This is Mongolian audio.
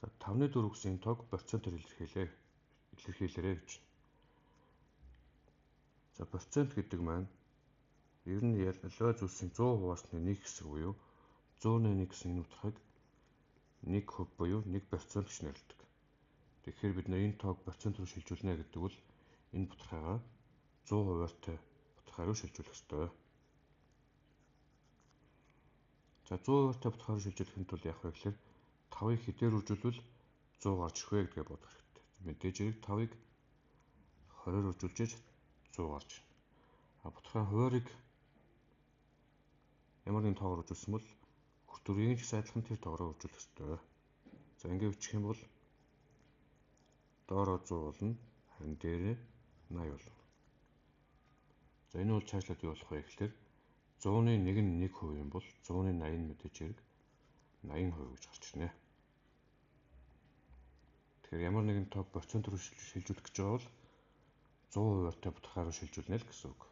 За 5-4 гэсэн энэ тоог процентоор илэрхийлээрэй гэж. За процент гэдэг маань ер нь ялгаа зүйлсийн 100%-аас 1 хэсэг буюу 100-1 гэсэн энэ утгыг 1% буюу 1% гэж нэрлэдэг. Тэгэхээр бид энэ тоог процент руу шилжүүлнэ гэдэг бол энэ бутгаагаа 100%-тай бутгаа руу шилжүүлэх ёстой. За 100%-тай бутгаа руу шилжүүлэхэд бол яах вэ гэхээр 5-ыг хэдээр үржүүлвэл 100 гарч ирэх вэ гэдгээ бодох хэрэгтэй. Мэдээж хэрэг 5-ыг 20-оор үржүүлж 100 гарч ирнэ. Бутгын хуваарийг ямар нэгэн тоогоор үржүүлсэн бол хүртүрийг ч сайдлах тэр тоогоор үржүүлэх ёстой. За ингээд бичих юм бол доороо 100 болно, харин дээрээ 80 болно. За энэ бол цаашлаад юу болох вэ гэхээр 100-ны 1 нь 1% юм бол 100-ны 80 нь мэдээж хэрэг 80% гэж гарч ирнэ. Тэгэхээр ямар нэгэн тоог процент руу шилжүүлэх гэж байгаа бол 100%-тай бутгаа руу шилжүүлнэ л гэсэн үг.